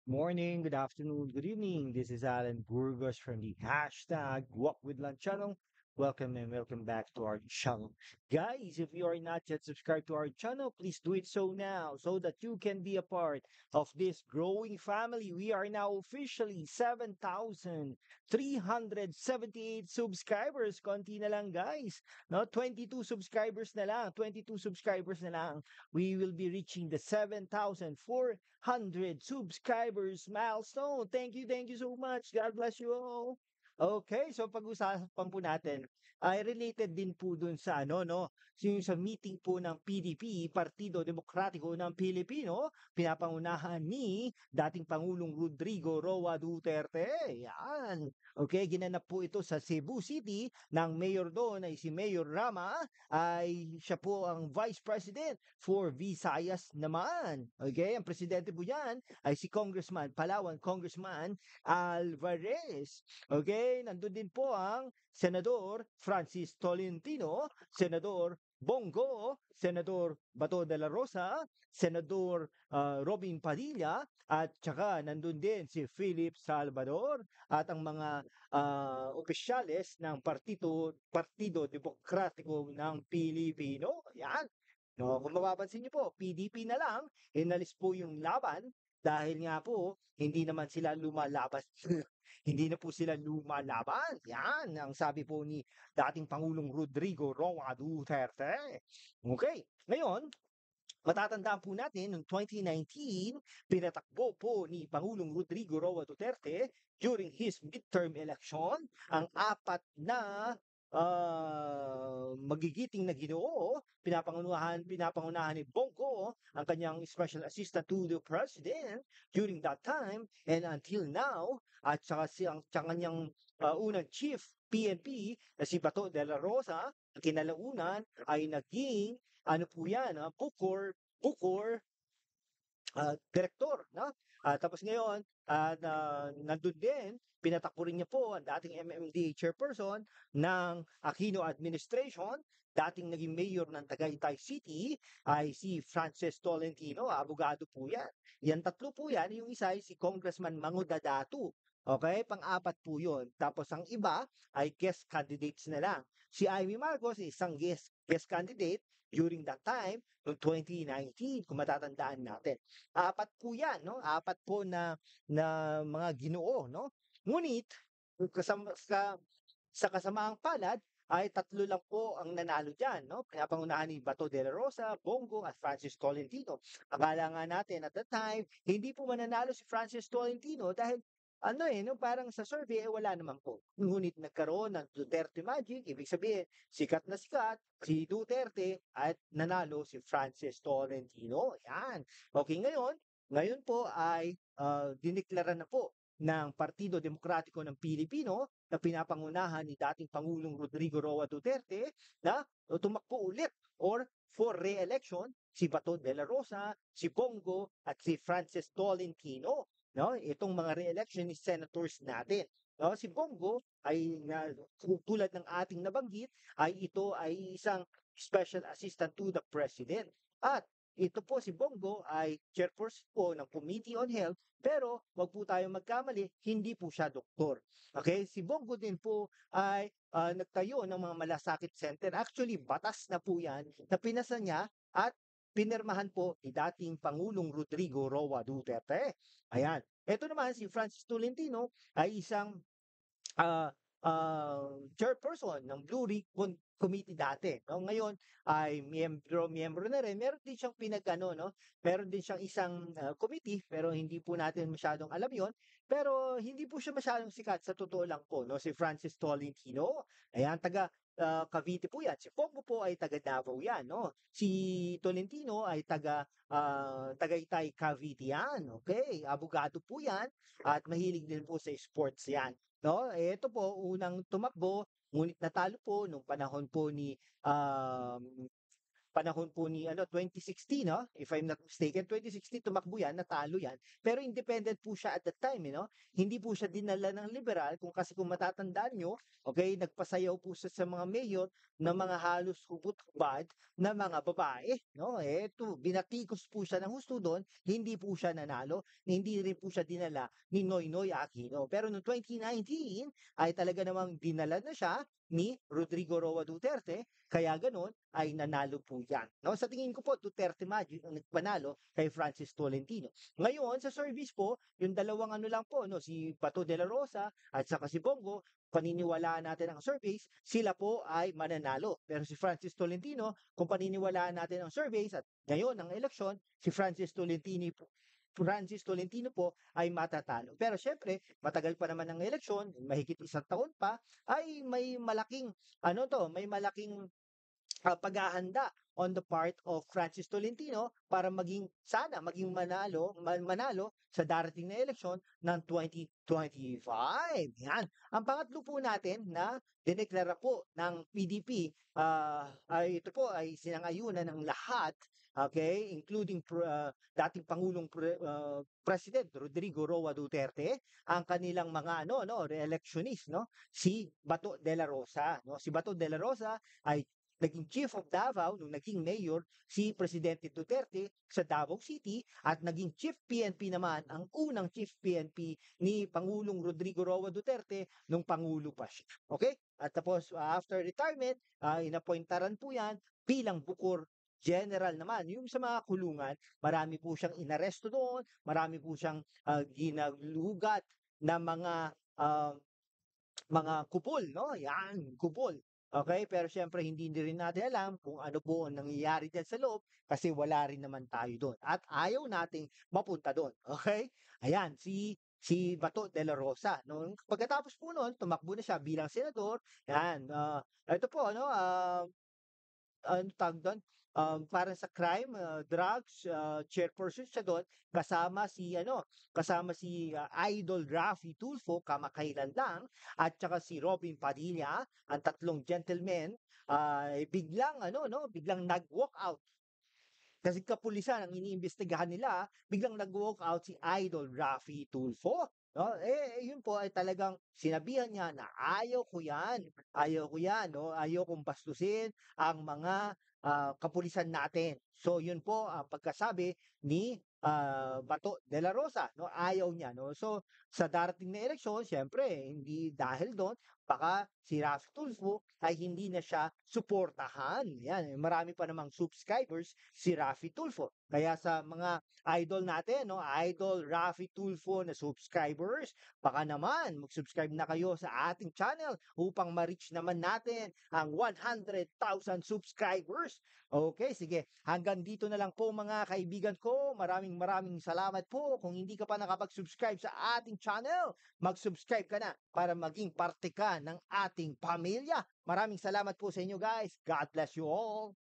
Morning, good afternoon, good evening. This is Alan Burgos from the hashtag Walk with Lunch channel. Welcome and welcome back to our channel. Guys, if you are not yet subscribed to our channel, please do it so now so that you can be a part of this growing family. We are now officially 7,378 subscribers. Konti na lang, guys. No, 22 subscribers na lang. 22 subscribers na lang. We will be reaching the 7,400 subscribers milestone. Thank you so much. God bless you all. Okay, so pag-usapan po natin ay related din po dun sa ano no, yung sa meeting po ng PDP, Partido Demokratiko ng Pilipino, pinapangunahan ni dating Pangulong Rodrigo Roa Duterte. Yan. Okay, ginanap po ito sa Cebu City ng mayor doon ay si Mayor Rama ay siya po ang Vice President for Visayas naman. Okay, ang presidente po yan ay si Congressman, Palawan Congressman Alvarez. Okay, nandun din po ang Senador Francis Tolentino, Senador Bongo, Senador Bato de la Rosa, Senador Robin Padilla, at saka nandun din si Philip Salvador at ang mga opisyales ng Partido Demokratiko ng Pilipino. Yan. No, kung mapapansin niyo po, PDP na lang, inalis po yung laban dahil nga po, hindi naman sila lumalaban. Hindi na po sila lumalaban. Yan, ang sabi po ni dating Pangulong Rodrigo Roa Duterte. Okay, ngayon, matatandaan po natin, noong 2019, pinatakbo po ni Pangulong Rodrigo Roa Duterte during his midterm election ang apat na magigiting na ginoo, pinapangunahan ni Bongo ang kanyang special assistant to the president during that time and until now, at saka ang kanyang unang chief PNP na si Bato de la Rosa, kinalaunan ay naging ano po yan, Bukor direktor, no? Tapos ngayon, nandun din, pinatakbo rin niya po ang dating MMDA chairperson ng Aquino administration, dating naging mayor ng Tagaytay City ay si Frances Tolentino, abogado po yan. Yan tatlo po yan, yung isa ay si Congressman Mango Dadatu. Okay, pang-apat po yun. Tapos ang iba ay guest candidates na lang. Si Amy Marcos, isang guest candidate during that time, noong 2019, kung matatandaan natin. Apat po 'yan 'no, apat po na mga ginoo 'no. Ngunit kasama sa kasamaang palad ay tatlo lang po ang nanalo diyan 'no, pinapangunahan ni Bato de la Rosa, Bongo at Francis Tolentino. Akala nga natin at that time hindi po mananalo si Francis Tolentino dahil ano, eh, 'no, parang sa survey, eh, wala naman po. Ngunit nagkaroon ng Duterte Magic, ibig sabihin sikat na sikat si Duterte at nanalo si Francis Tolentino, 'yan. Okay, ngayon po ay, dineklara na po ng Partido Demokratiko ng Pilipino na pinapangunahan ni dating Pangulong Rodrigo Roa Duterte na tumakbo ulit or for re-election si Bato de la Rosa, si Bongo at si Francis Tolentino. No, itong mga re-election ni senators natin. No, si Bongo ay tulad ng ating nabanggit ay ito ay isang special assistant to the president. At ito po si Bongo ay chairperson po ng Committee on Health, pero wag po tayong magkamali, hindi po siya doktor. Okay, si Bongo din po ay nagtayo ng mga malasakit center. Actually, batas na po 'yan na pinasa niya at pinirmahan po ni dating Pangulong Rodrigo Roa Duterte. Ayan. Ito naman si Francis Tolentino ay isang ah, chairperson ng Blue Ribbon Committee dati. No? Ngayon ay miyembro na rin. Meron din siyang pinagano, no? Meron din siyang isang committee pero hindi po natin masyadong alam 'yon. Pero hindi po siya masyadong sikat sa totoo lang po, no? Si Francis Tolentino, ayan taga Cavite po yan. Si Bongo po ay taga Davao yan, no? Si Tolentino ay taga Tagaytay, Cavite yan. Okay, abogado po yan at mahilig din po sa sports yan. No, eh, ito po unang tumakbo, ngunit natalo po nung panahon po ni, um, panahon po ni 2016, no? If I'm not mistaken, 2016 tumakbo yan, natalo yan. Pero independent po siya at that time, no? Hindi po siya dinala ng liberal kung matatandaan nyo, okay, nagpasayaw po siya sa mga mayor na mga halos hubot-hubad na mga babae, no? Eto, binatikos po siya ng husto doon, hindi po siya nanalo, hindi rin po siya dinala ni Noynoy Aquino. Pero noong 2019 ay talaga namang dinala na siya ni Rodrigo Roa Duterte, kaya ganoon ay nanalo po yan. No? Sa tingin ko po, Duterte Magic ang nagpanalo kay Francis Tolentino. Ngayon, sa service po, yung dalawang ano lang po, no, si Bato de la Rosa at saka si Bongo, paniniwalaan natin ang surveys, sila po ay mananalo. Pero si Francis Tolentino, kung paniniwalaan natin ang surveys at ngayon ang eleksyon, si Francis Tolentino po ay matatalo. Pero syempre, matagal pa naman ang eleksyon, mahigit isang taon pa, ay may malaking paghahanda on the part of Francis Tolentino para maging manalo sa darating na eleksyon ng 2025. Yan. Ang pangatlo po natin na dineklara po ng PDP ay ito po ay sinangayunan ng lahat, okay, including dating President Rodrigo Roa Duterte, ang kanilang mga re-electionist, no, si Bato de la Rosa, no. Si Bato de la Rosa ay naging Chief of Davao nung naging mayor si Presidente Duterte sa Davao City at naging Chief PNP naman ang unang Chief PNP ni Pangulong Rodrigo Roa Duterte nung Pangulo pa siya. Okay? At tapos after retirement, inappointaran po yan bilang Bukor General naman. Yung sa mga kulungan, marami po siyang inaresto doon, marami po siyang ginalugat na mga kupol, no? Yan, kupol. Okay, pero siyempre hindi rin natin alam kung ano po ang nangyayari diyan sa loob kasi wala rin naman tayo doon at ayaw nating mapunta doon. Okay? Ayan, si Bato de la Rosa. No? Pagkatapos po noon, tumakbo na siya bilang senador. Yan, ito po ano tawag doon, para sa crime, drugs, chairperson siya doon, kasama si Idol Raffy Tulfo, kamakailan lang, at saka si Robin Padilla, ang tatlong gentlemen, biglang nag-walk out kasi kapulisan ang iniimbestigahan nila, biglang nag-walk out si Idol Raffy Tulfo. No? Yun po ay talagang sinabihan niya na ayaw ko yan, no? Ayaw kong bastusin ang mga kapulisan natin. So yun po ang pagkasabi ni Bato de la Rosa, no? Ayaw niya, no? So sa darating na eleksyon, syempre, hindi dahil doon, baka si Raffy Tulfo ay hindi na siya suportahan. Yan, marami pa namang subscribers si Raffy Tulfo. Kaya sa mga idol natin, no, Idol Raffy Tulfo na subscribers, baka naman mag-subscribe na kayo sa ating channel upang ma-reach naman natin ang 100,000 subscribers. Okay, sige. Hanggang dito na lang po mga kaibigan ko. Maraming salamat po. Kung hindi ka pa nakapag-subscribe sa ating channel, mag-subscribe ka na para maging parte ka ng ating pamilya. Maraming salamat po sa inyo guys. God bless you all.